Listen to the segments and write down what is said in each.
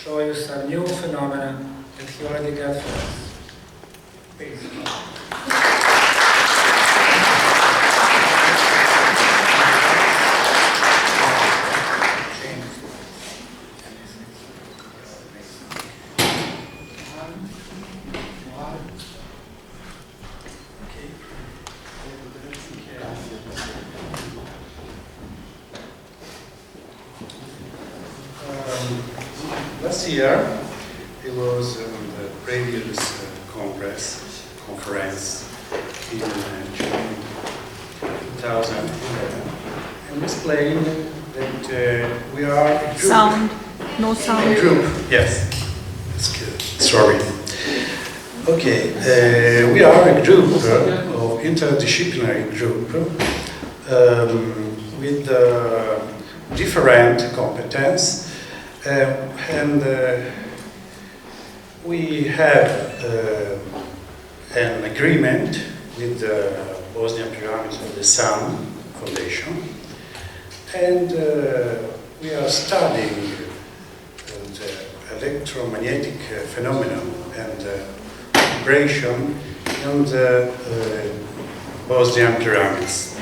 show you some new phenomena that he already got for us. Please. Last year, it was the previous conference in June 2011, and explained that we are a group. Sound. No sound. A group, yes. That's good. Sorry. Okay, we are a group of interdisciplinary group with different competence. And we have an agreement with the Bosnian Pyramidi of the Sun Foundation, and we are studying the electromagnetic phenomenon and vibration in the Bosnian pyramids.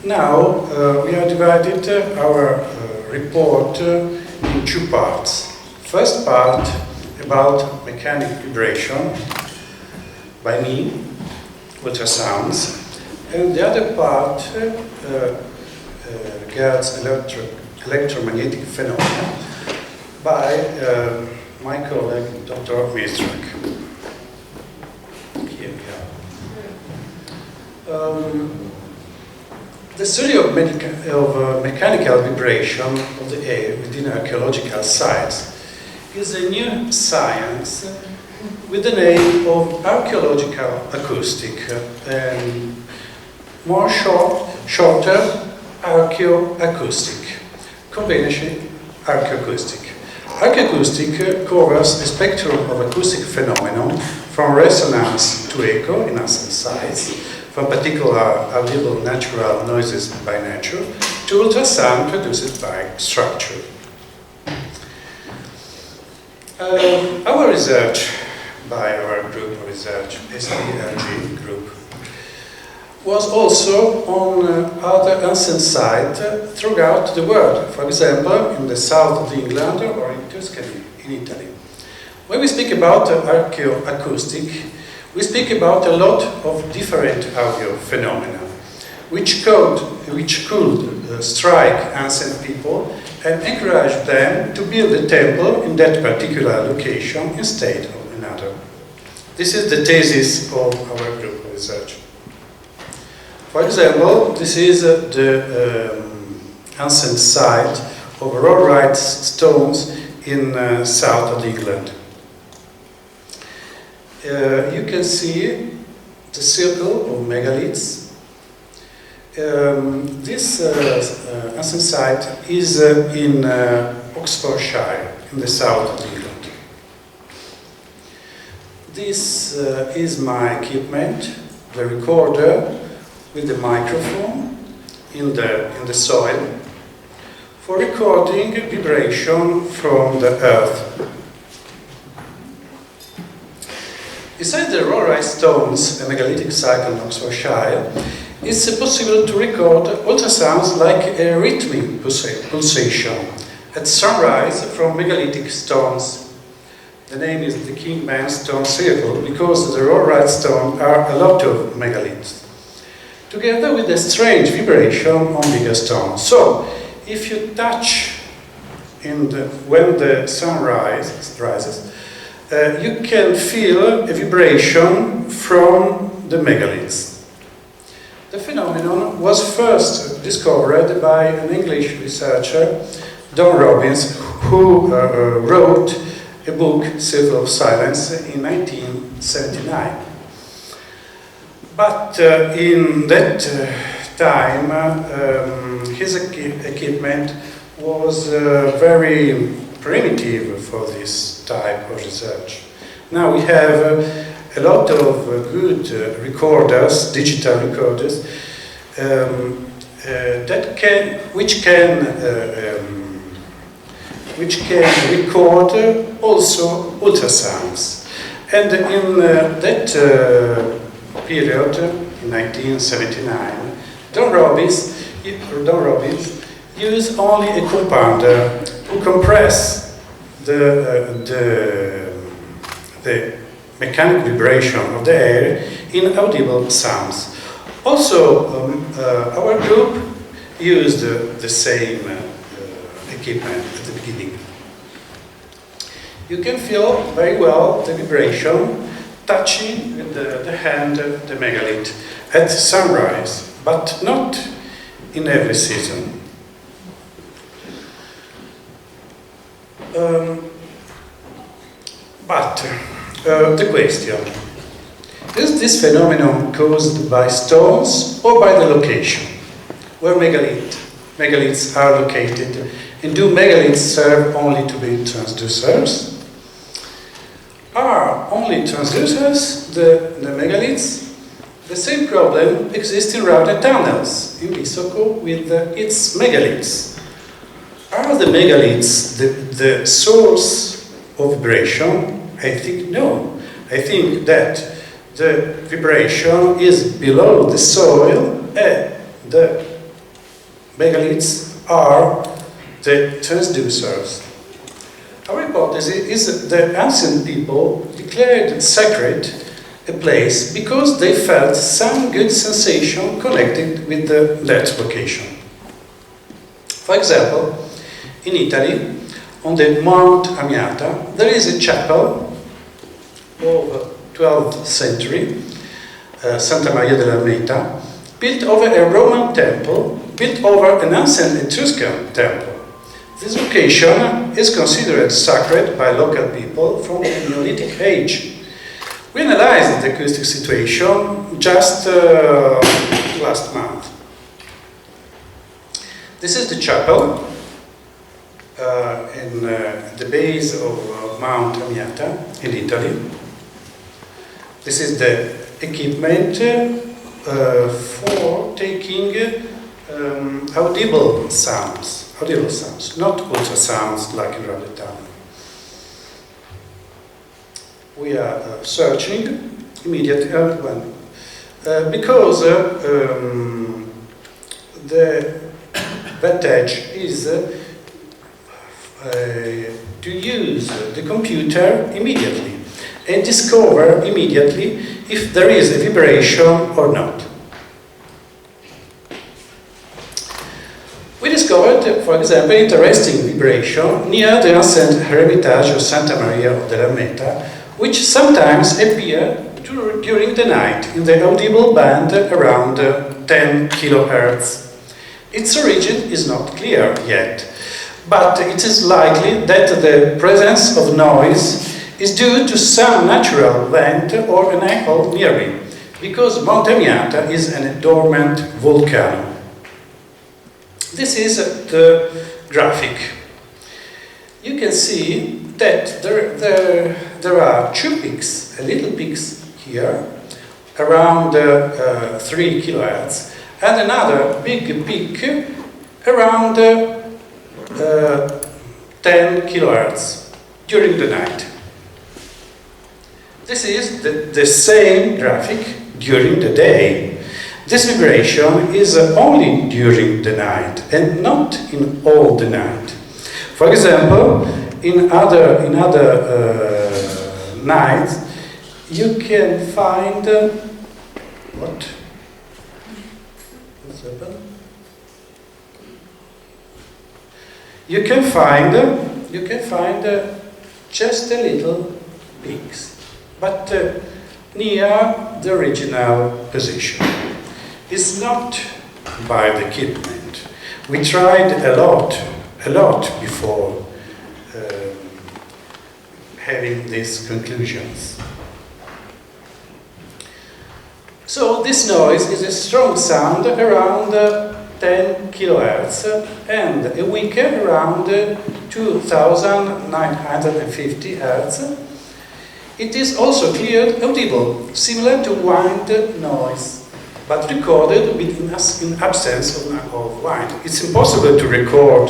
Now, we have divided our report in two parts. First part about mechanic vibration by me, ultrasounds, and the other part regards electromagnetic phenomena by my colleague, Dr. Mizdrak. Here we are. The study of mechanical vibration of the air within archaeological sites is a new science with the name of archaeological acoustic and more shorter archeo-acustic, combination archeo-acoustic. Archeo-acoustic covers a spectrum of acoustic phenomena from resonance to echo in some sites, from particular audible natural noises by nature to ultrasound produced by structure. Our research by our group of research, SBRG group, was also on other ancient sites throughout the world, for example in the south of England or in Tuscany in Italy. When we speak about archeo-acoustic, we speak about a lot of different audio phenomena, which could strike ancient people and encourage them to build a temple in that particular location instead of another. This is the thesis of our group of research. For example, this is the ancient site of rhyolite stones in south of England. You can see the circle of megaliths. This ancient site is in Oxfordshire, in the south of England. This is my equipment, the recorder with the microphone in the soil for recording vibration from the earth. Besides the rhyolite stones and megalithic site in Oxfordshire, it's possible to record ultrasounds like a rhythmic pulsation at sunrise from megalithic stones. The name is the Kingman Stone Circle because the rhyolite stones are a lot of megaliths, together with a strange vibration on bigger stones. So, if you touch when the sun rises, you can feel a vibration from the megaliths. The phenomenon was first discovered by an English researcher, Don Robbins, who wrote a book, Circle of Silence, in 1979. But in that time, his equipment was very primitive for this type of research. Now we have a lot of good recorders, digital recorders, which can record also ultrasounds. And in that period, in 1979, Don Robbins used only a compounder to compress the mechanical vibration of the air in audible sounds. Also, our group used the same equipment at the beginning. You can feel very well the vibration touching with the hand the megalith at sunrise, but not in every season. The question: is this phenomenon caused by stones or by the location where megaliths are located? And do megaliths serve only to be transducers? Are only transducers the megaliths? The same problem exists in Ravne tunnels in Visoko with its megaliths. Are the megaliths the source of vibration? I think no. I think that the vibration is below the soil and the megaliths are the transducers. Our hypothesis is that ancient people declared sacred a place because they felt some good sensation connected with that location. For example, in Italy, on the Mount Amiata, there is a chapel of 12th century, Santa Maria dell'Ermita, built over a Roman temple, built over an ancient Etruscan temple. This location is considered sacred by local people from the Neolithic age. We analyzed the acoustic situation just last month. This is the chapel in the base of Mount Amiata in Italy. This is the equipment for taking audible sounds, not ultrasounds like in Ravne tunnel. We are searching immediately because the advantage is to use the computer immediately and discover immediately if there is a vibration or not. We discovered, for example, interesting vibration near the ancient hermitage of Santa Maria dell'Ermita, which sometimes appear during the night in the audible band around 10 kHz. Its origin is not clear yet, but it is likely that the presence of noise is due to some natural vent or an echo nearby, because Mount Amiata is a dormant volcano. This is the graphic. You can see that there are two peaks, little peaks here, around 3 kHz, and another big peak around 10 kHz during the night. This is the same graphic during the day. This vibration is only during the night and not in all the night. For example, in other nights, you can find what? What's happened? You can find just a little peaks, but near the original position. It's not by the equipment. We tried a lot before having these conclusions. So this noise is a strong sound around 10 kHz and a weaker around 2950 Hz. It is also clear audible, similar to wind noise. but recorded in absence of wind. It's impossible to record,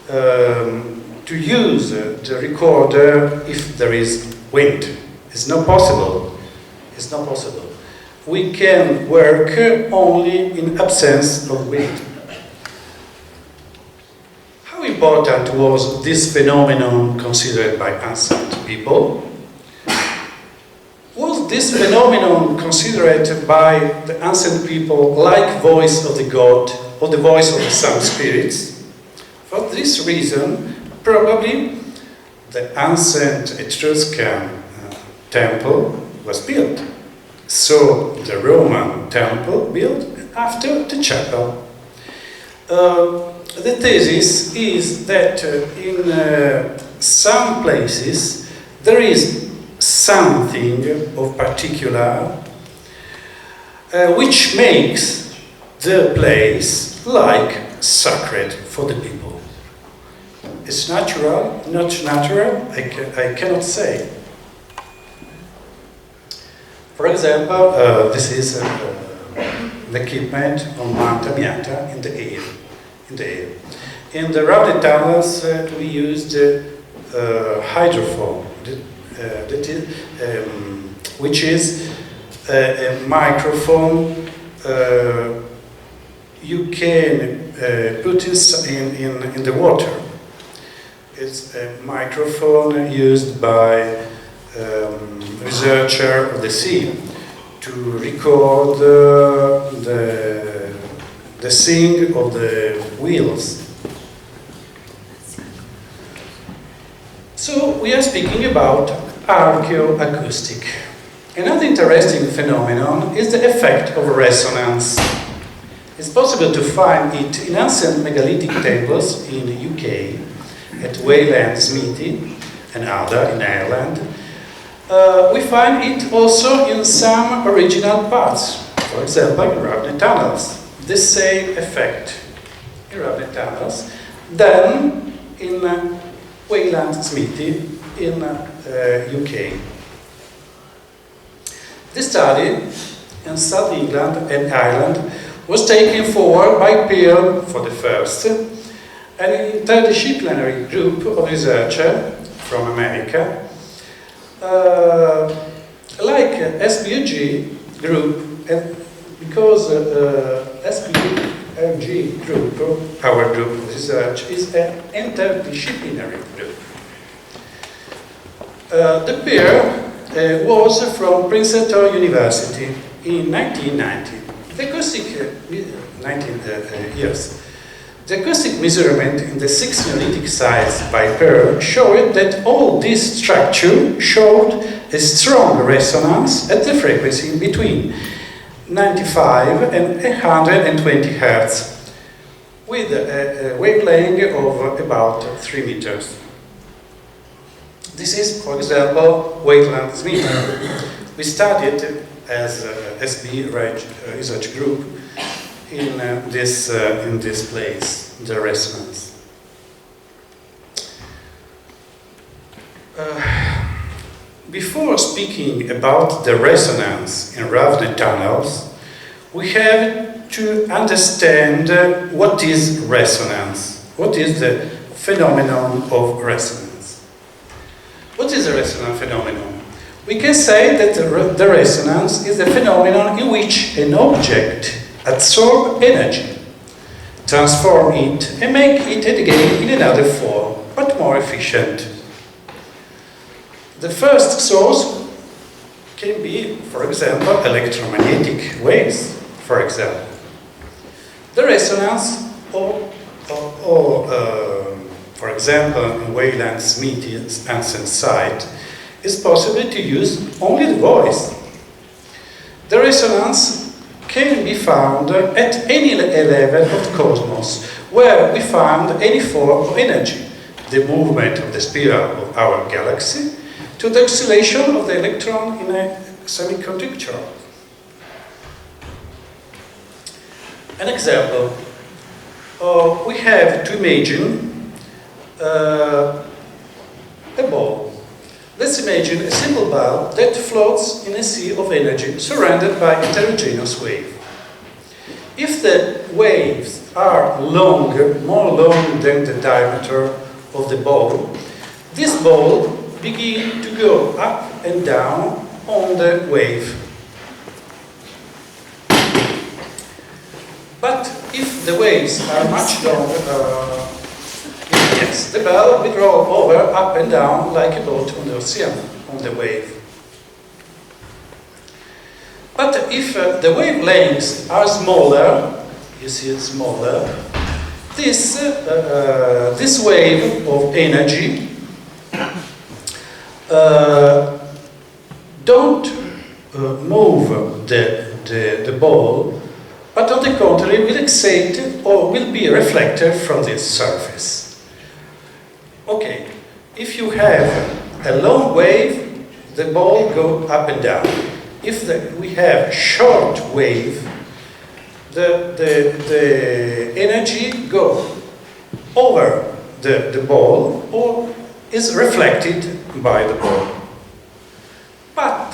to use the recorder if there is wind. It's not possible. It's not possible. We can work only in absence of wind. How important was this phenomenon considered by ancient people? Was this phenomenon considered by the ancient people like voice of the god or the voice of some spirits? For this reason, probably the ancient Etruscan temple was built. So the Roman temple built after the chapel. The thesis is that in some places there is something of particular which makes the place like sacred for the people. It's natural, not natural, I cannot say. For example, this is the equipment on Mount Amiata in the air. In the Ravne tunnels, we used hydrophone, which is a microphone you can put in the water. It's a microphone used by researcher of the sea to record the sing of the wheels. So we are speaking about archeo-acoustic. Another interesting phenomenon is the effect of resonance. It's possible to find it in ancient megalithic temples in the UK, at Wayland Smithy and Ada in Ireland. We find it also in some original parts, for example in Ravne tunnels. The same effect in Ravne tunnels than in Wayland Smithy in UK. The study in South England and Ireland was taken forward by Pearl for the first, an interdisciplinary group of researchers from America, like SBRG group, because SBRG group, our group of research, is an interdisciplinary group. The pair was from Princeton University in 1990. The acoustic, 19 years. The acoustic measurement in the 6 Neolithic sites by Pearl showed that all this structure showed a strong resonance at the frequency between 95 and 120 Hz, with a wavelength of about 3 meters. This is, for example, Wayland Smith. We studied as SBRG research group in this place, the resonance. Before speaking about the resonance in Ravne tunnels, we have to understand what is resonance. What is the phenomenon of resonance? What is a resonance phenomenon? We can say that the resonance is a phenomenon in which an object absorbs energy, transform it and make it again in another form, but more efficient. The first source can be, for example, electromagnetic waves, for example. The resonance, for example, in Wayland Smithy's ancient site, is possible to use only the voice. The resonance can be found at any level of the cosmos, where we find any form of energy, the movement of the spiral of our galaxy, to the oscillation of the electron in a semiconductor. An example, we have to imagine a ball. Let's imagine a simple ball that floats in a sea of energy surrounded by heterogeneous waves. if the waves are longer, more long than the diameter of the ball, this ball begins to go up and down on the wave. But if the waves are much longer, yes, the ball will roll over, up and down, like a boat on the ocean, on the wave. But if the wavelengths are smaller, you see it's smaller, this wave of energy don't move the ball, but on the contrary will excite or will be reflected from this surface. Okay, if you have a long wave, the ball goes up and down. If we have short wave, the energy goes over the ball or is reflected by the ball. But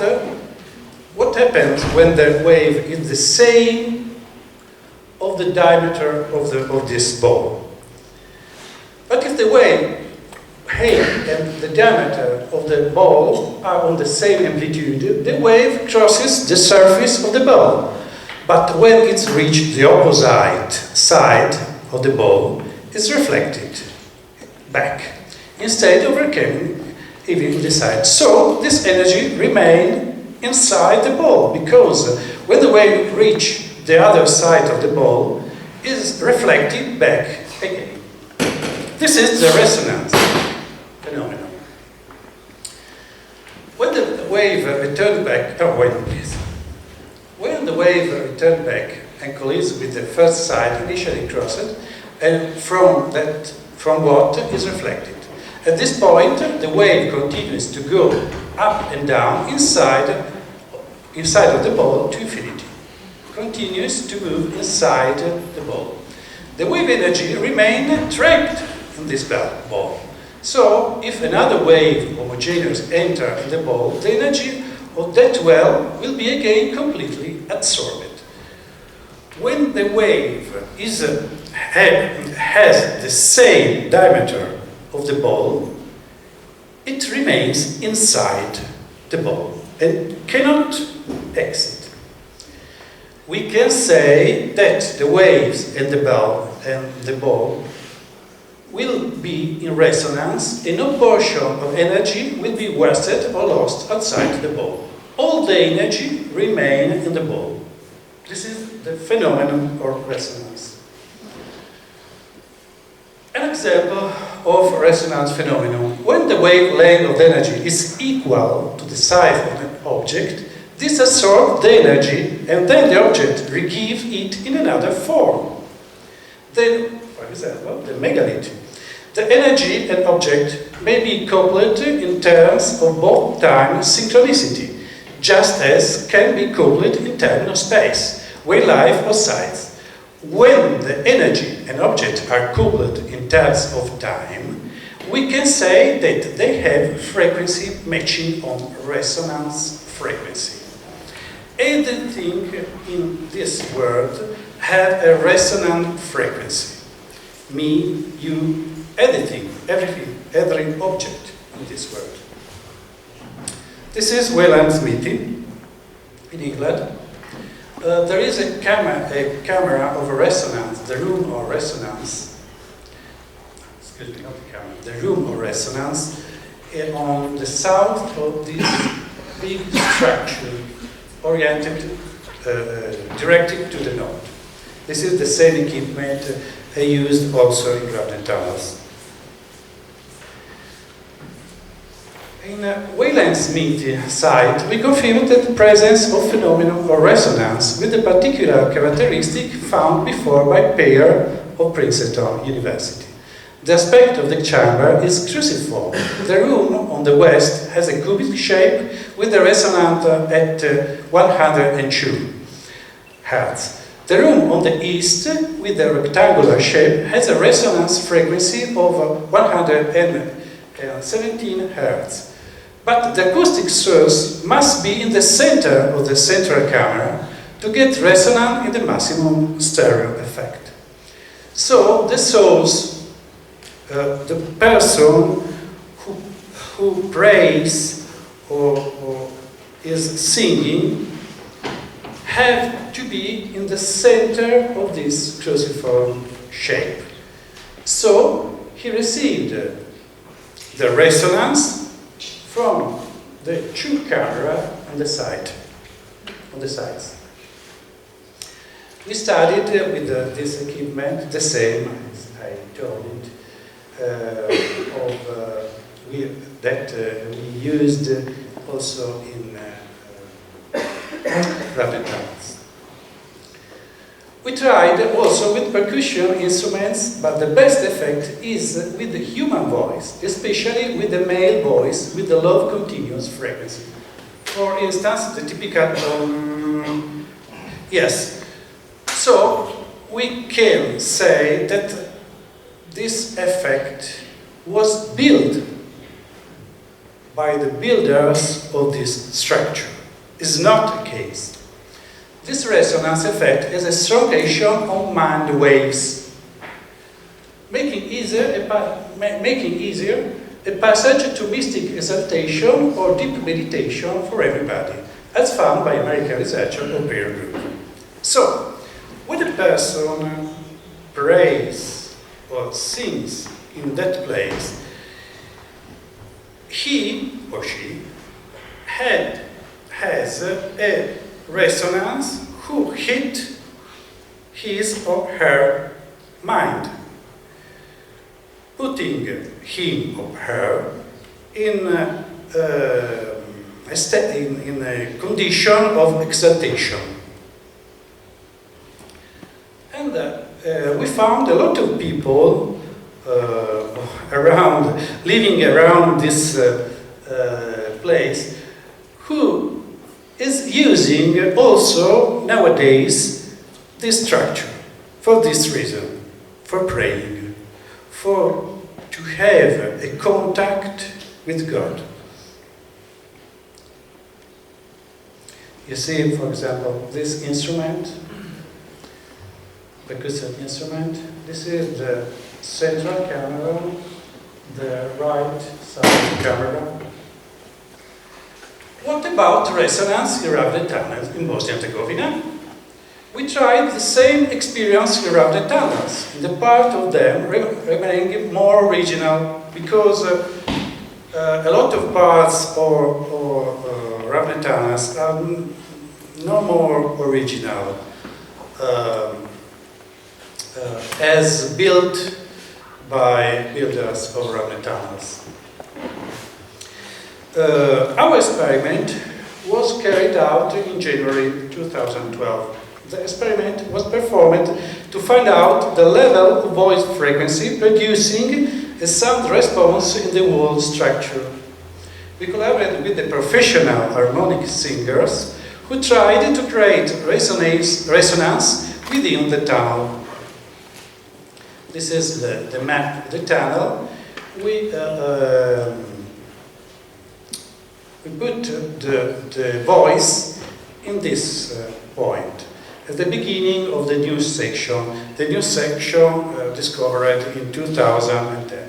what happens when the wave is the same of the diameter of this ball? But if the wave height and the diameter of the ball are on the same amplitude, the wave crosses the surface of the ball. But when it's reached the opposite side of the ball, it's reflected back, instead of recurring even the side. So this energy remains inside the ball, because when the wave reaches the other side of the ball, is reflected back again. This is the resonance phenomenon. When the wave returns back, when the wave returns back and collides with the first side initially crossed, and from what is reflected. At this point, the wave continues to go up and down inside of the ball to infinity. Continues to move inside the ball. The wave energy remains trapped in this ball. So, if another wave homogeneous enters in the ball, the energy of that well will be again completely absorbed. When the wave has the same diameter of the ball, it remains inside the ball and cannot exit. We can say that the waves and the ball will be in resonance, and no portion of energy will be wasted or lost outside the ball. All the energy remains in the ball. This is the phenomenon of resonance. An example of resonance phenomenon: when the wavelength of energy is equal to the size of the object, this absorbs the energy, and then the object regives it in another form. Then, for example, the megalith. The energy and object may be coupled in terms of both time and synchronicity, just as can be coupled in terms of space, wave life or size. When the energy and object are coupled in terms of time, we can say that they have frequency matching on resonance frequency. Everything in this world has a resonant frequency. Me, you, everything, every object in this world. This is Wayland's meeting in England. There is a camera of resonance, the room of resonance. Excuse me, not the camera, the room of resonance on the south of this big structure, oriented, directed to the north. This is the same equipment used also in Ravne tunnels. In Wayland's meeting site, we confirmed the presence of phenomenon of resonance with the particular characteristic found before by Payer of Princeton University. The aspect of the chamber is cruciform. The room on the west has a cubic shape with the resonance at 102 Hz. The room on the east, with the rectangular shape, has a resonance frequency of 117 Hz. But the acoustic source must be in the center of the central camera, to get resonance in the maximum stereo effect. So the source, the person who prays or is singing have to be in the center of this cruciform shape. So he received the resonance from the two cameras on the side, on the sides. We studied with this equipment the same as I told it, that we used also in Ravne tunnels. We tried also with percussion instruments, but the best effect is with the human voice, especially with the male voice with the low continuous frequency. For instance, the typical yes. So we can say that this effect was built by the builders of this structure. Is not the case. This resonance effect is a strong action on mind waves, making easier a passage to mystic exaltation or deep meditation for everybody, as found by American researcher or peer group. So, when a person prays or sings in that place, he or she has a resonance who hit his or her mind, putting him or her in a condition of exaltation. And we found a lot of people living around this place who is using also nowadays this structure for this reason, for praying, to have a contact with God. You see, for example, this instrument, percussion instrument. This is the central camera, the right side camera. What about resonance in Ravne tunnels in Bosnia-Erzegovina? We tried the same experience in Ravne tunnels, and the part of them remaining more original, because a lot of parts or Ravne tunnels are no more original as built by builders of Ravne tunnels. Our experiment was carried out in January 2012. The experiment was performed to find out the level of voice frequency producing a sound response in the whole structure. We collaborated with the professional harmonic singers who tried to create resonance within the tunnel. This is the map of the tunnel. We put the voice in this point, at the beginning of the new section. The new section discovered in 2010.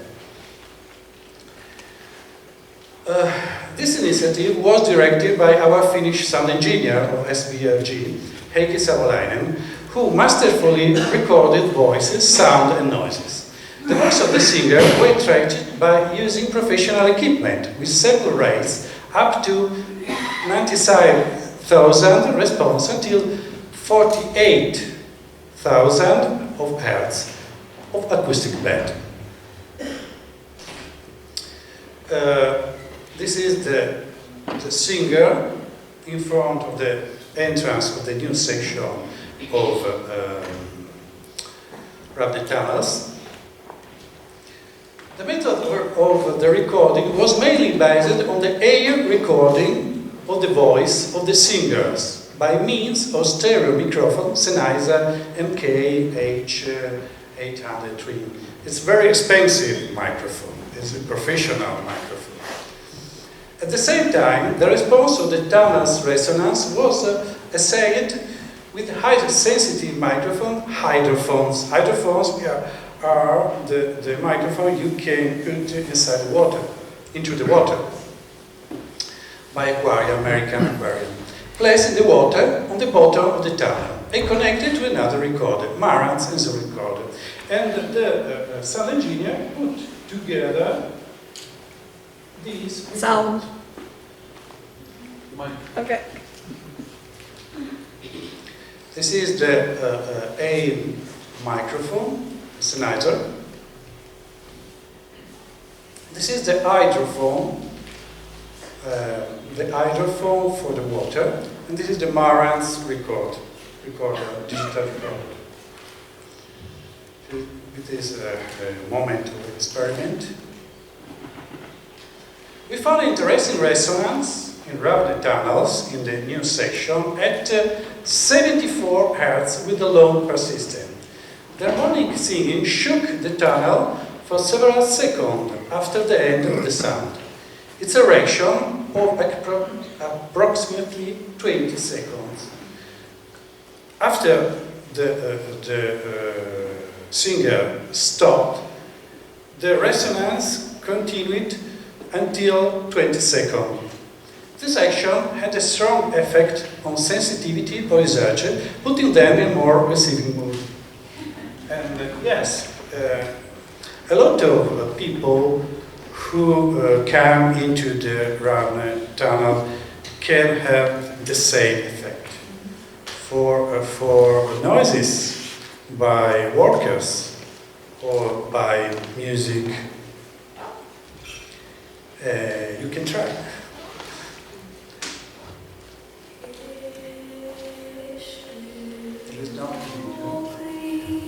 This initiative was directed by our Finnish sound engineer of SBRG, Heikki Savolainen, who masterfully recorded voices, sound and noises. The voice of the singer were tracked by using professional equipment with sample rates up to 97,000 response until 48,000 of hertz of acoustic band. This is the singer in front of the entrance of the new section of Ravne tunnels. The method of the recording was mainly based on the air recording of the voice of the singers by means of stereo microphone Sennheiser MKH803. It's a very expensive microphone. It's a professional microphone. At the same time, the response of the tunnel's resonance was assayed with high sensitive microphone, hydrophones. Hydrophones are the microphone you can put inside the water, into the water, by aquarium, American aquarium. Placed in the water on the bottom of the tunnel and connected to another recorder, Marantz and the recorder. And the sound engineer put together these sound. Okay. This is the A microphone, sennheiser. This is the hydrophone for the water, and this is the Marantz recorder, digital recorder. It is a moment of experiment. We found interesting resonance in Ravne tunnels in the new section at 74 Hz with a low persistence. The harmonic singing shook the tunnel for several seconds after the end of the sound. Its duration of approximately 20 seconds. After the singer stopped, the resonance continued until 20 seconds. This action had a strong effect on sensitivity of users, putting them in more receiving mood. And yes, a lot of people who come into the Ravne tunnel can have the same effect. For noises by workers or by music, you can try. There is not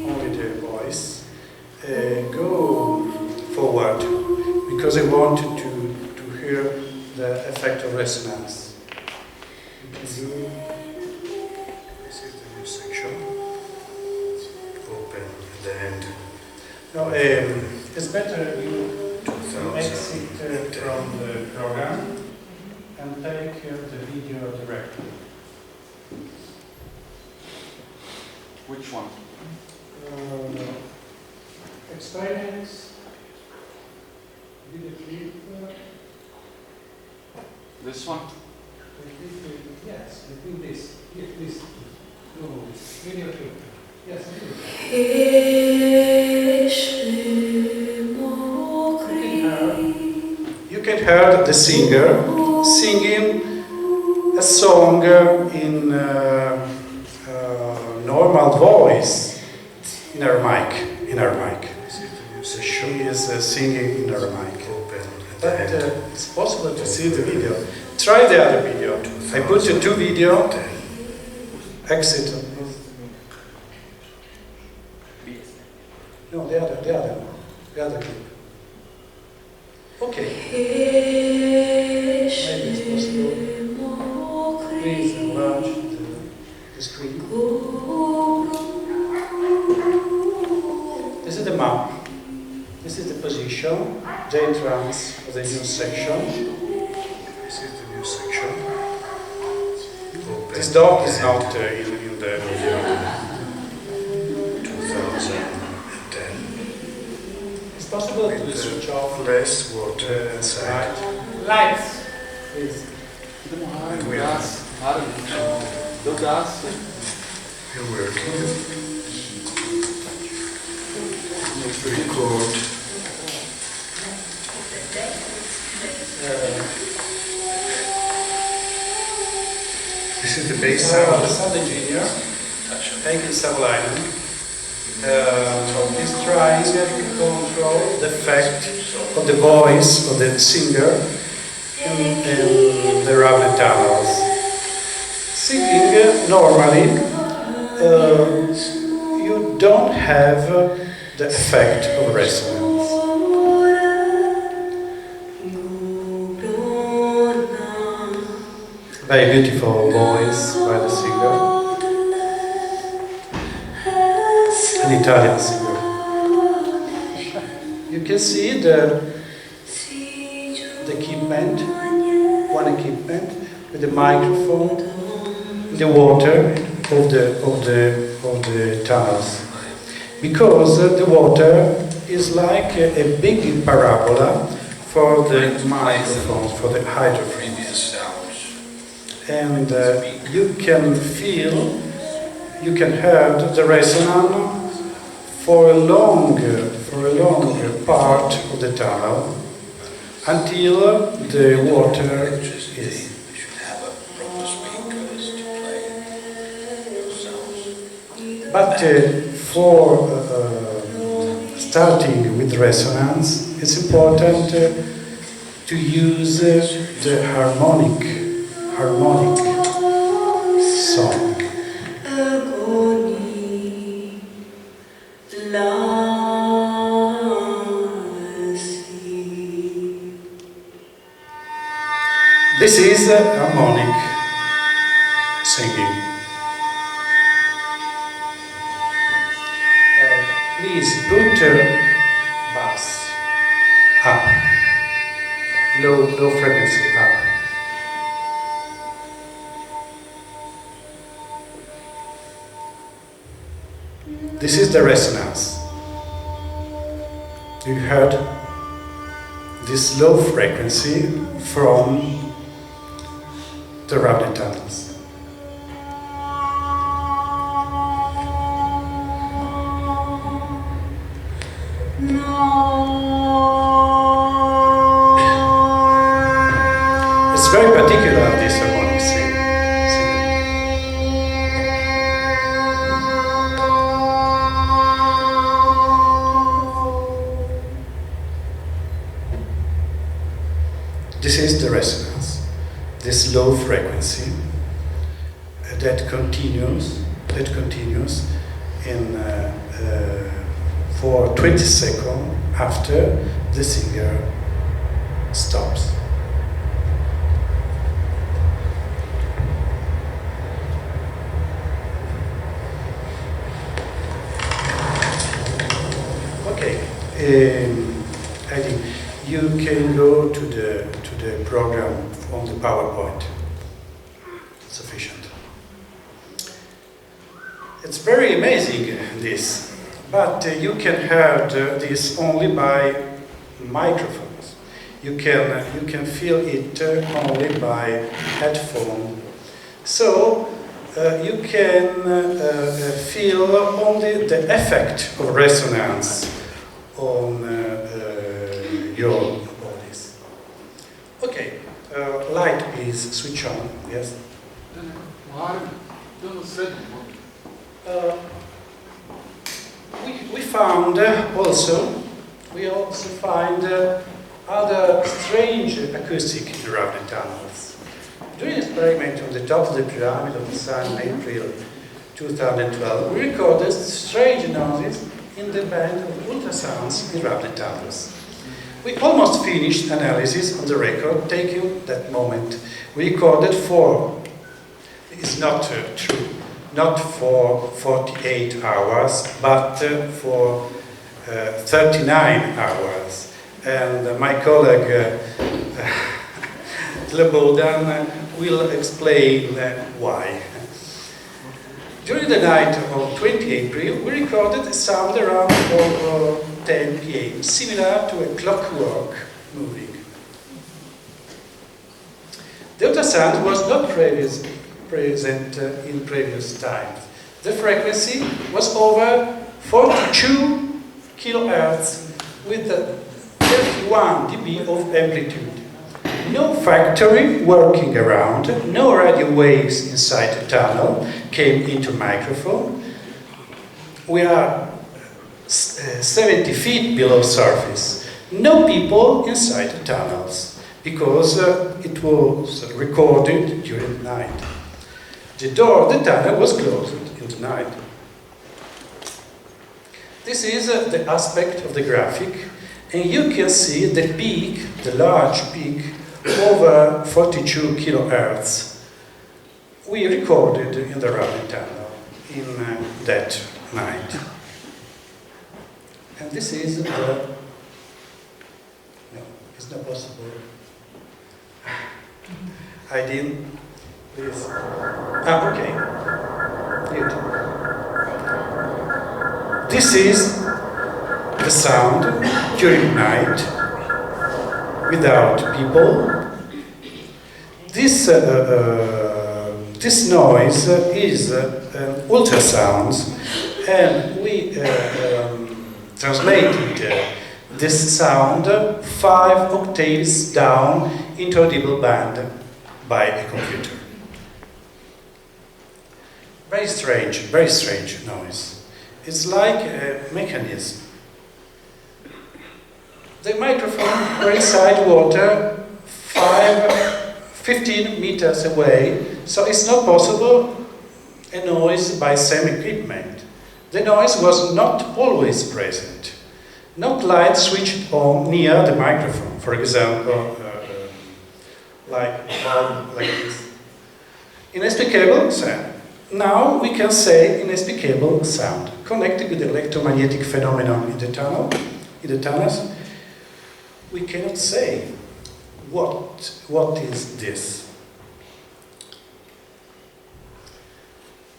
only the voice. Go forward, because I wanted to hear the effect of resonance. You can do. This is the new section. Open the end. No, it's better you exit from the program and take the video directly. Which one? Experiments. Video clip. This one? Yes, between this. This. No, video clip. Yes, video clip. You can hear the singer singing a song in normal voice in her mic. So she is singing in her mic. But it's possible to see the video. Try the other video. I put you two video. Exit. No, the other clip. Okay. Maybe it's possible. Please enlarge the screen. This is the map. This is the position, the entrance of the new section. This is the new section. This dog is not in the video. 2010. It's possible to switch off less water inside. Lights, please. You're working. Record. This is the bass sound. Sound engineer, taking some line. He's trying to control the effect of the voice of the singer in the Ravne tunnels. Singing normally, you don't have the effect of resonance. Very beautiful voice by the singer, an Italian singer. You can see the equipment, one equipment with the microphone, the water, of the tunnels, because the water is like a big parabola for the microphones, for the hydrophone. And you can feel, you can hear the resonance for a long part of the tunnel until the water is. But for starting with resonance, it's important to use the harmonic song. This is harmonic singing. Please put bass up, low frequency up. This is the resonance. You heard this low frequency from the Ravne tunnels. It's very particular, this harmonic singing. This is the resonance, this low frequency that continues in for 20 seconds after the singer stops. Okay, I think you can go to the program on the PowerPoint. Sufficient. It's very amazing, this, but you can hear this only by microphones. You can feel it only by headphone. So you can feel only the effect of resonance on your bodies. Okay, light is switch on. Yes. We found we also find other strange acoustic in the Ravne tunnels. During an experiment on the top of the Pyramid of the Sun in April 2012, we recorded strange noises in the band of ultrasounds in Ravne tunnels. We almost finished analysis on the record taken that moment. We recorded it's not true. Not for 48 hours, but for 39 hours. And my colleague Slobodan will explain why. During the night of 20 April, we recorded a sound around 10 p.m., similar to a clockwork moving. The ultrasound was not present in previous times. The frequency was over 42 kilohertz with 31 dB of amplitude. No factory working around, no radio waves inside the tunnel came into microphone. We are 70 feet below surface. No people inside the tunnels because it was recorded during the night. The door of the tunnel was closed in the night. This is the aspect of the graphic, and you can see the peak, the large peak, over 42 kilohertz. We recorded in the Ravne tunnel in that night. And this is the... No, it's not possible. I didn't... Please. Okay. computer. This is the sound during night, without people. This noise is ultrasounds, and we translated this sound 5 octaves down into audible band by a computer. Very strange noise. It's like a mechanism. The microphone were inside water 15 meters away, so it's not possible a noise by same equipment. The noise was not always present. Not light switched on near the microphone, for example, like this. Inexplicable sound. Now we can say inexplicable sound, connected with the electromagnetic phenomenon in the tunnels. We cannot say what is this.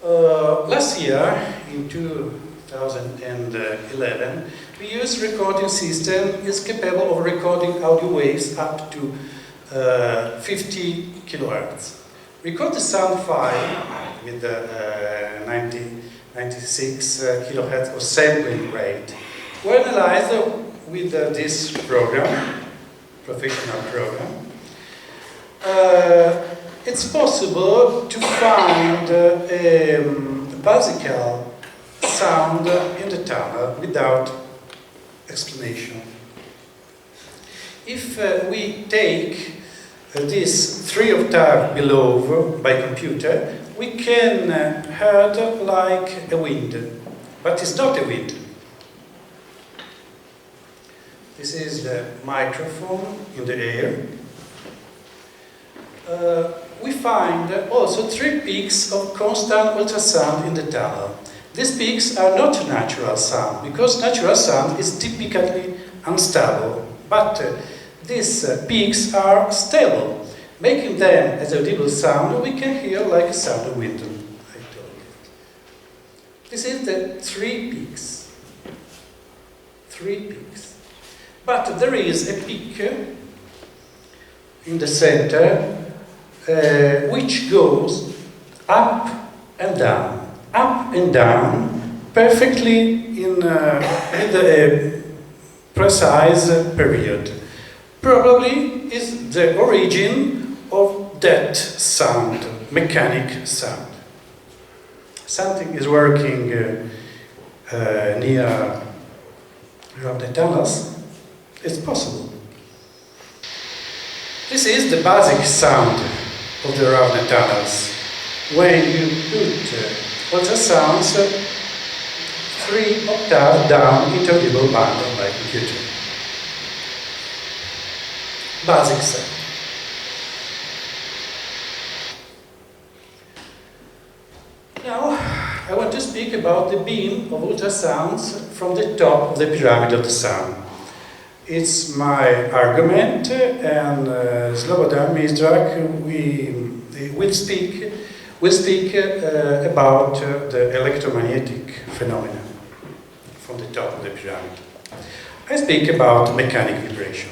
Last year, in 2011, we used recording system is capable of recording audio waves up to 50 kilohertz. Record the sound file with the 96 kilohertz of sampling rate. We analyzed with this program, professional program. It's possible to find a basic sound in the tunnel without explanation. If we take this 3 octaves below by computer, we can hear like a wind, but it's not a wind. This is the microphone in the air. We find also 3 peaks of constant ultrasound in the tunnel. These peaks are not natural sound, because natural sound is typically unstable, but these peaks are stable, making them as audible sound we can hear like a sound of wind. This is the 3 peaks. 3 peaks. But there is a peak in the center which goes up and down, perfectly in a precise period. Probably is the origin of that sound, mechanic sound. Something is working near the tunnels. It's possible. This is the basic sound of the Ravne tunnels. When you put ultrasounds 3 octaves down into audible band by computer. Basic sound. Now, I want to speak about the beam of ultrasounds from the top of the pyramid of the sun. It's my argument, and Slobodan Mizdrak will speak about the electromagnetic phenomena from the top of the pyramid. I speak about mechanic vibration.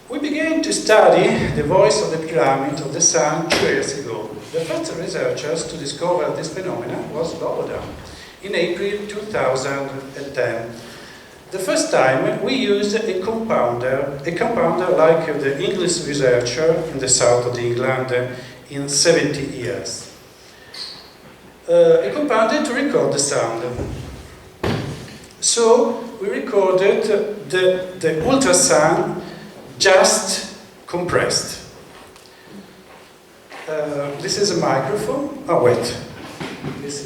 We began to study the voice of the pyramid of the sun 2 years ago. The first researchers to discover this phenomenon was Slobodan in April 2010. The first time we used a compounder like the English researcher in the south of England in 70 years. A compounder to record the sound. So we recorded the ultrasound just compressed. This is a microphone. Oh wait, this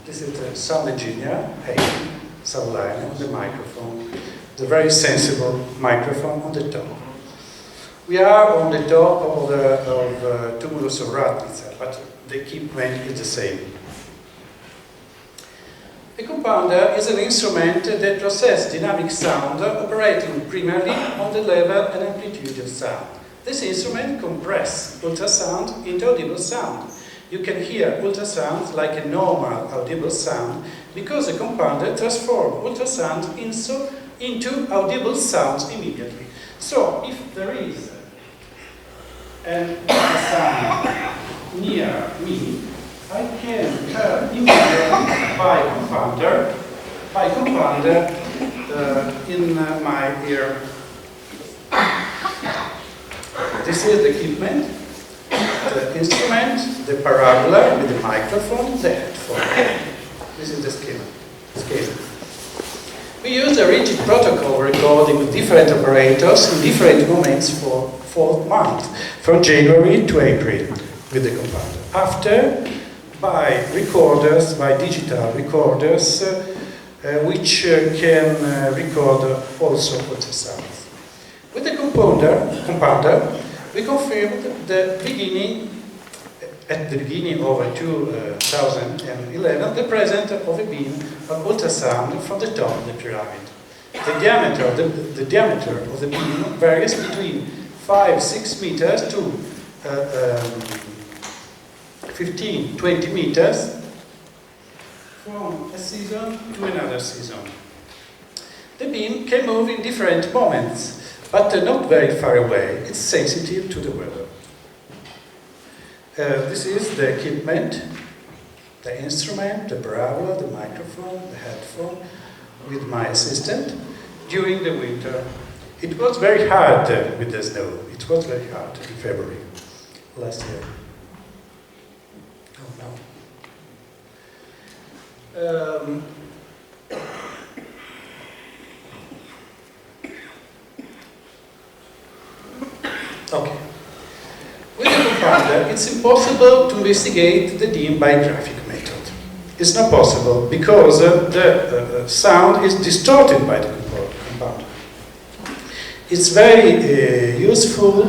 is the sound engineer. Hey. Subline, the microphone, the very sensible microphone on the top. We are on the top of the tumulus of Ratnica, but the equipment is the same. A compounder is an instrument that processes dynamic sound operating primarily on the level and amplitude of sound. This instrument compresses ultrasound into audible sound, you can hear ultrasounds like a normal audible sound because the compounder transforms ultrasounds into audible sounds immediately. So if there is an ultrasound near me, I can hear immediately by compounder in my ear. This is the equipment, the instrument, the parabola with the microphone, the headphone. This is the schema. We use a rigid protocol recording with different operators in different moments for 4 months, from January to April with the compounder. After, by digital recorders, which can record also ultrasounds. With the compounder, we confirmed at the beginning of 2011, the presence of a beam of ultrasound from the top of the pyramid. The diameter of the beam varies between 5-6 meters to 15-20 meters from a season to another season. The beam can move in different moments, but not very far away. It's sensitive to the weather. This is the equipment, the instrument, the parabola, the microphone, the headphone, with my assistant during the winter. It was very hard with the snow. It was very hard in February last year. Oh no. Okay. With the compounder, it's impossible to investigate the dim by graphic method. It's not possible because the sound is distorted by the compounder. It's very useful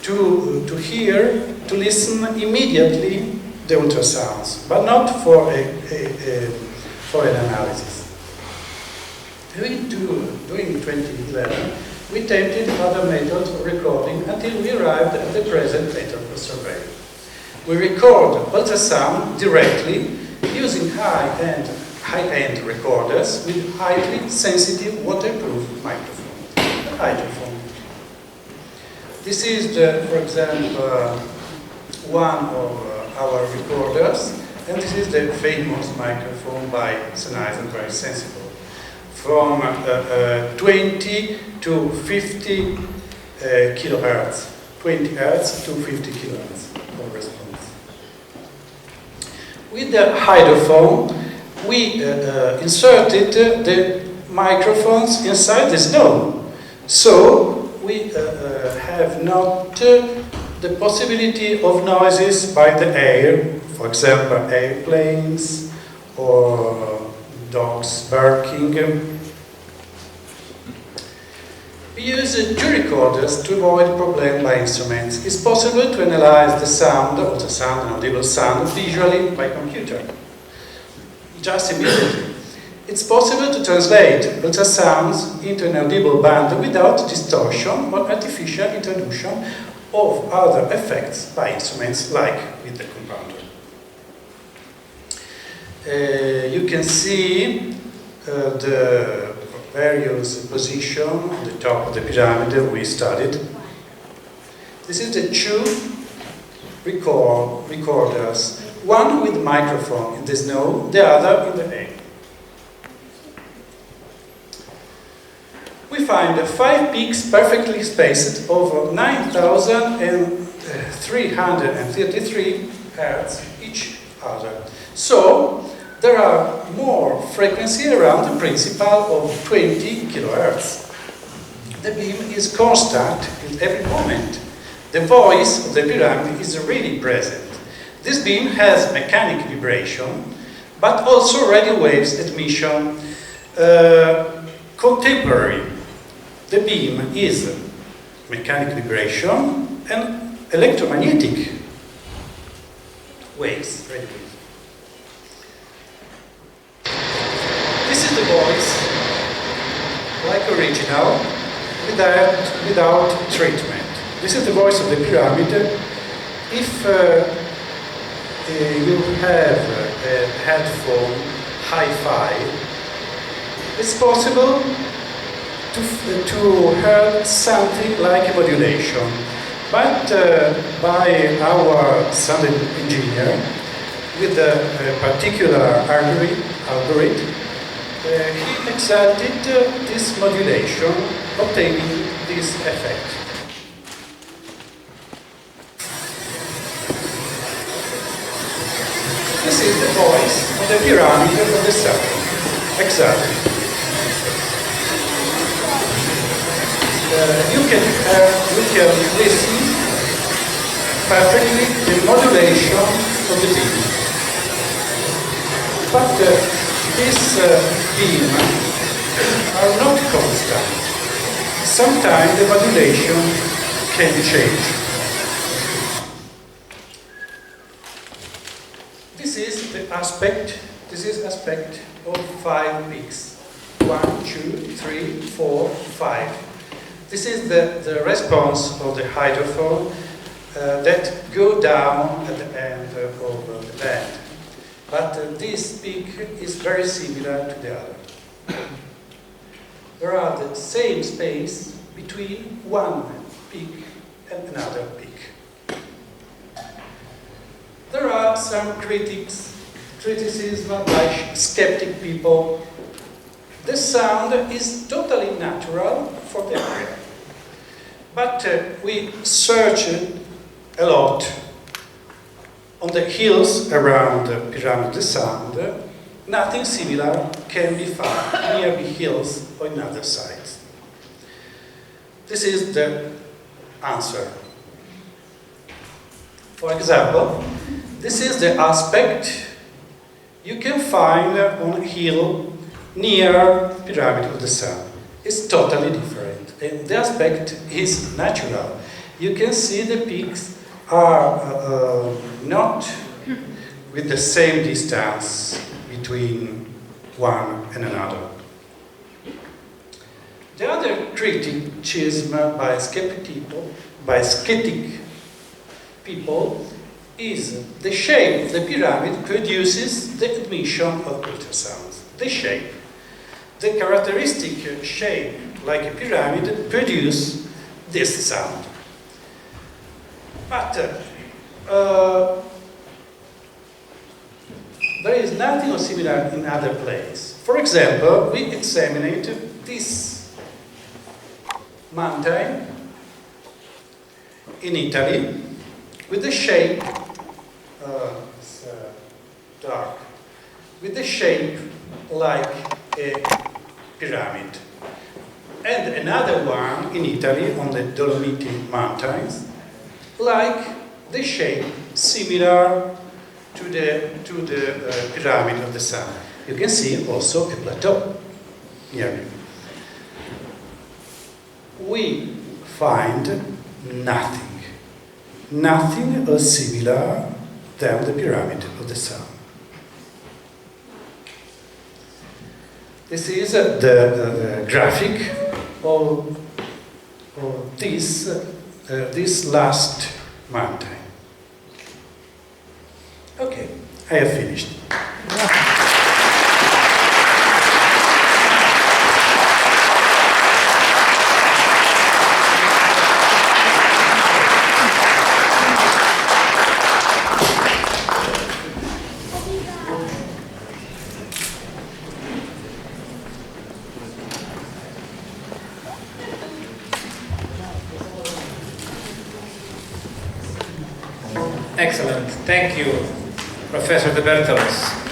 to hear, to listen immediately the ultrasounds, but not for an analysis. During 2011, we attempted other methods of recording until we arrived at the present method of survey. We record ultrasound directly using high-end recorders with highly sensitive waterproof microphone, the hydrophone. This is, for example, one of our recorders, and this is the famous microphone by Sennheiser, very sensible. From 20 to 50 kilohertz, 20 hertz to 50 kilohertz of response. With the hydrophone, we inserted the microphones inside the snow, so we have not the possibility of noises by the air, for example, airplanes or dogs barking. We use two recorders to avoid problem by instruments. It's possible to analyze the sound, ultrasound and audible sound, visually by computer, just immediately. It's possible to translate ultrasounds into an audible band without distortion or artificial introduction of other effects by instruments like with the compounder. You can see the various positions on the top of the pyramid we studied. This is the two recorders, one with microphone in the snow, the other in the air. We find 5 peaks perfectly spaced over 9,333 Hz each other. So, there are more frequency around the principal of 20 kHz. The beam is constant at every moment. The voice of the pyramid is really present. This beam has mechanical vibration, but also radio waves emission. Contemporary. The beam is mechanical vibration and electromagnetic waves, radio waves. This is the voice, like original, without treatment. This is the voice of the pyramid. If you have a headphone hi-fi, it's possible to hear something like a modulation. But by our sound engineer, with a particular algorithm, he exerted this modulation, obtaining this effect. This is the voice of the pyramid of the sun. Exactly. You can listen perfectly the modulation of the beam. But these beams are not constant. Sometimes the modulation can change. This is aspect of 5 peaks. 1, 2, 3, 4, 5. This is the response of the hydrophone that go down at the end of the band. But this peak is very similar to the other. There are the same space between one peak and another peak. There are some criticism by skeptic people. The sound is totally natural for the area. But we searched a lot on the hills around the Pyramid del Sole. Nothing similar can be found near the hills or in other sites. This is the answer. For example, this is the aspect you can find on a hill near Pyramid of the Sun. It's totally different. And the aspect is natural. You can see the peaks are not with the same distance between one and another. The other criticism by skeptic people is the shape of the pyramid produces the emission of ultrasounds. The shape. The characteristic shape, like a pyramid, produces this sound. But there is nothing similar in other places. For example, we examined this mountain in Italy with the shape dark, with the shape like a pyramid, and another one in Italy on the Dolomiti Mountains, like the shape similar to the pyramid of the sun. You can see also a plateau here. We find nothing similar than the pyramid of the sun. This is the graphic of this last mountain. Okay, I have finished. Excellent. Thank you, Professor Debertolis.